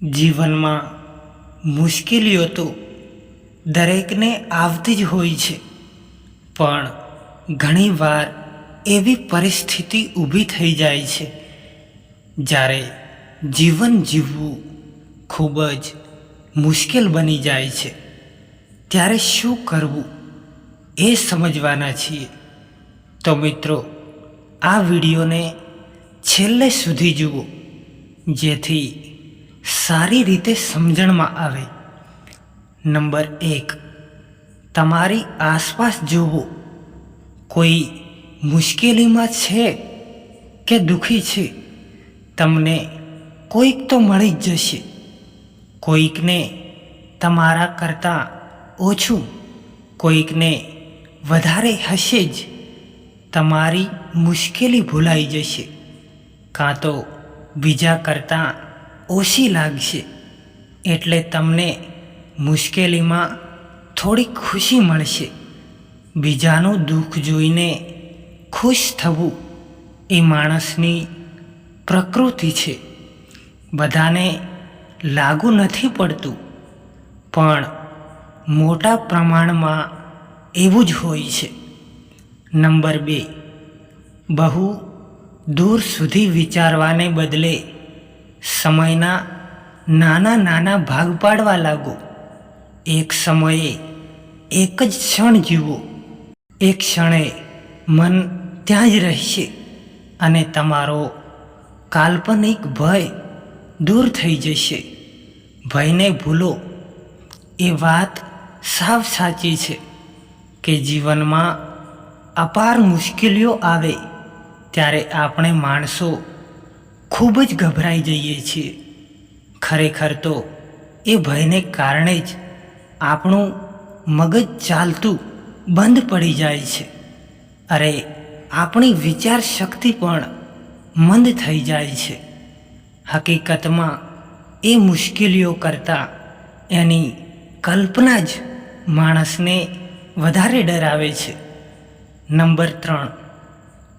જીવનમાં મુશ્કેલીઓ તો દરેકને આવતી જ હોય છે, પણ ઘણીવાર એવી પરિસ્થિતિ ઊભી થઈ જાય છે જ્યારે જીવન જીવવું ખૂબ જ મુશ્કેલ બની જાય છે. ત્યારે શું કરવું એ સમજવાના છીએ. તો મિત્રો, આ વિડીયોને છેલ્લે સુધી જુઓ, જેથી સારી રીતે સમજણમાં આવે. નંબર 1, તમારી આસપાસ જુઓ. કોઈ મુશ્કેલીમાં છે કે દુઃખી છે, તમને કોઈક તો મળી જ જશે. કોઈકને તમારા કરતાં ઓછું, કોઈકને વધારે હશે જ. તમારી મુશ્કેલી ભૂલાઈ જશે, કાં તો બીજા કરતાં ઓછી લાગશે. એટલે તમને મુશ્કેલીમાં થોડી ખુશી મળશે. બીજાનું દુઃખ જોઈને ખુશ થવું એ માણસની પ્રકૃતિ છે. બધાને લાગુ નથી પડતું, પણ મોટા પ્રમાણમાં એવું જ હોય છે. નંબર 2, બહુ દૂર સુધી વિચારવાને બદલે સમયના નાના નાના ભાગ પાડવા લાગો. એક સમયે એક જ ક્ષણ જીવો. એક ક્ષણે મન ત્યાં જ રહેશે અને તમારો કાલ્પનિક ભય દૂર થઈ જશે. ભયને ભૂલો. એ વાત સાવ સાચી છે કે જીવનમાં અપાર મુશ્કેલીઓ આવે ત્યારે આપણે માણસો ખૂબ જ ગભરાઈ જઈએ છીએ. ખરેખર તો એ ભયને કારણે જ આપણું મગજ ચાલતું બંધ પડી જાય છે. અરે, આપણી વિચાર શક્તિ પણ મંદ થઈ જાય છે. હકીકતમાં એ મુશ્કેલીઓ કરતાં એની કલ્પના જ માણસને વધારે ડરાવે છે. નંબર 3,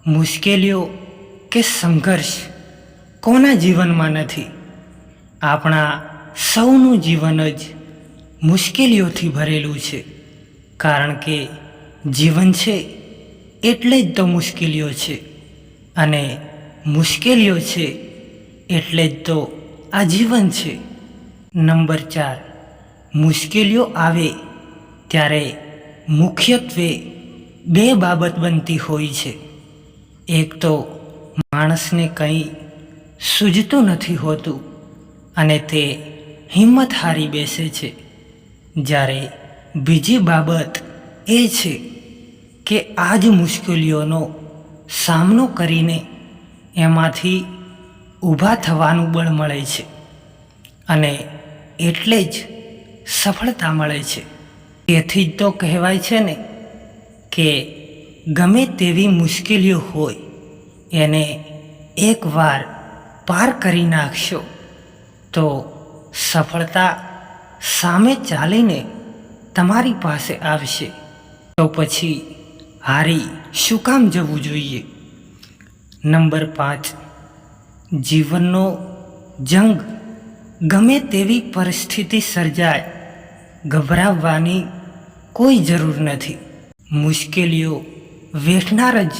મુશ્કેલીઓ કે સંઘર્ષ કોના જીવનમાં નથી? આપણા સૌનું જીવન જ મુશ્કેલીઓથી ભરેલું છે, કારણ કે જીવન છે એટલે જ તો મુશ્કેલીઓ છે, અને મુશ્કેલીઓ છે એટલે જ તો આ જીવન છે. નંબર 4, મુશ્કેલીઓ આવે ત્યારે મુખ્યત્વે 2 બાબત બનતી હોય છે. એક તો માણસને કંઈ સૂઝતું નથી હોતું અને તે હિંમત હારી બેસે છે. જ્યારે બીજી બાબત એ છે કે આ જ મુશ્કેલીઓનો સામનો કરીને એમાંથી ઊભા થવાનું બળ મળે છે, અને એટલે જ સફળતા મળે છે. તેથી જ તો કહેવાય છે ને કે ગમે તેવી મુશ્કેલીઓ હોય એને એકવાર પાર કરી નાખશો તો સફળતા સામે ચાલીને તમારી પાસે આવશે. તો પછી હારી શું કામ જવું જોઈએ? નંબર 5, જીવનનો જંગ ગમે તેવી પરિસ્થિતિ સર્જાય, ગભરાવવાની કોઈ જરૂર નથી. મુશ્કેલીઓ વેઠનાર જ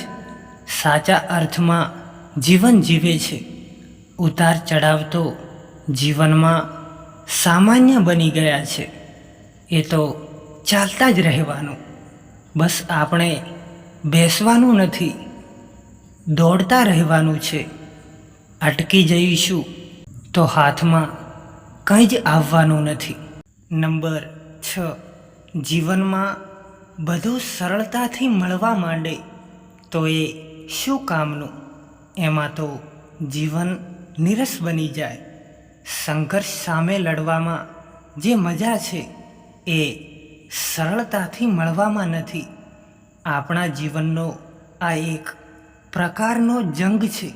સાચા અર્થમાં જીવન જીવે છે. ઉતાર ચઢાવ તો જીવનમાં સામાન્ય બની ગયા છે. એ તો ચાલતા જ રહેવાનું. બસ આપણે બેસવાનું નથી, દોડતા રહેવાનું છે. અટકી જઈશું તો હાથમાં કંઈ જ આવવાનું નથી. નંબર 6, જીવનમાં બધું સરળતાથી મળવા માંડે તો એ શું કામનું? એમાં તો જીવન નીરસ બની જાય. સંઘર્ષ સામે લડવામાં જે મજા છે એ સરળતાથી મળવામાં નથી. આપણા જીવનનો આ એક પ્રકારનો જંગ છે,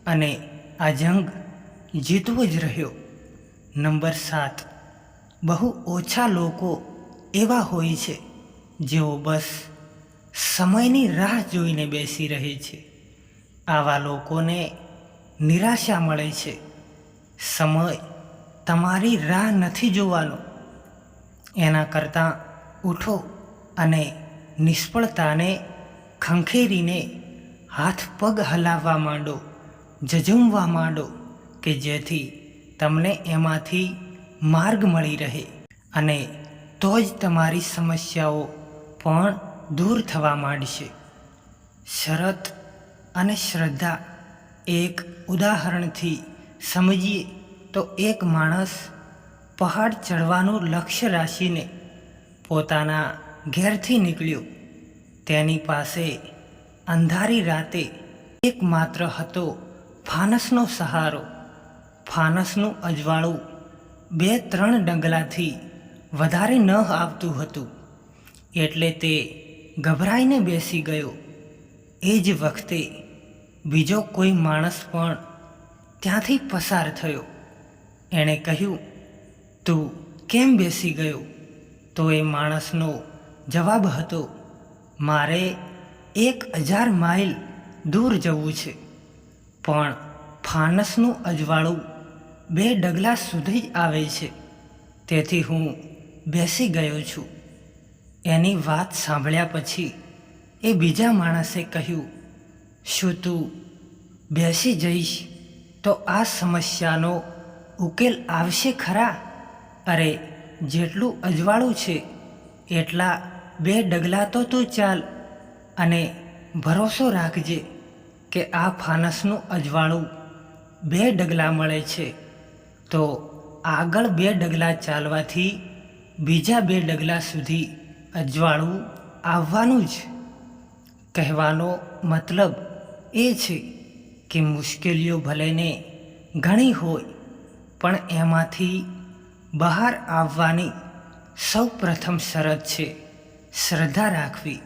અને આ જંગ જીતવો જ રહ્યો. નંબર 7, બહુ ઓછા લોકો એવા હોય છે જેઓ બસ સમયની રાહ જોઈને બેસી રહે છે. આવા લોકોને નિરાશા મળે છે. સમય તમારી રાહ નથી જોવાનો. એના કરતાં ઉઠો અને નિષ્ફળતાને ખંખેરીને હાથ પગ હલાવવા માંડો, ઝઝૂમવા માંડો, કે જેથી તમને એમાંથી માર્ગ મળી રહે અને તો જ તમારી સમસ્યાઓ પણ દૂર થવા માંડશે. શરત અને શ્રદ્ધા એક ઉદાહરણથી સમજીએ તો એક માણસ પહાડ ચડવાનું લક્ષ્ય રાખીને પોતાના ઘેરથી નીકળ્યો. તેની પાસે અંધારી રાતે એકમાત્ર હતો ફાનસનો સહારો. ફાનસનું અજવાળું 2-3 ડંગલાથી વધારે ન આવતું હતું, એટલે તે ગભરાઈને બેસી ગયો. એ જ વખતે બીજો કોઈ માણસ પણ ત્યાંથી પસાર થયો. એણે કહ્યું, તું કેમ બેસી ગયો? તો એ માણસનો જવાબ હતો, મારે 1000 માઇલ દૂર જવું છે, પણ ફાનસનું અજવાળું 2 ડગલા સુધી જ આવે છે, તેથી હું બેસી ગયો છું. એની વાત સાંભળ્યા પછી એ બીજા માણસે કહ્યું, શું તું બેસી જઈશ તો આ સમસ્યાનો ઉકેલ આવશે ખરા? અરે, જેટલું અજવાળું છે એટલા 2 ડગલા તો તું ચાલ અને ભરોસો રાખજે કે આ ફાનસનું અજવાળું 2 ડગલા મળે છે, તો આગળ 2 ડગલા ચાલવાથી બીજા 2 ડગલા સુધી અજવાળું આવવાનું જ. કહેવાનો મતલબ એ છે કે મુશ્કેલીઓ ભલેને ઘણી હોય, પણ એમાંથી બહાર આવવાની સૌ પ્રથમ શરત છે શ્રદ્ધા રાખવી.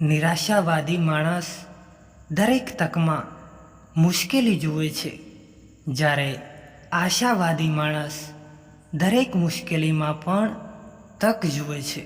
નિરાશાવાદી માણસ દરેક તકમાં મુશ્કેલી જુએ છે, જ્યારે આશાવાદી માણસ દરેક મુશ્કેલીમાં પણ તક જુએ છે.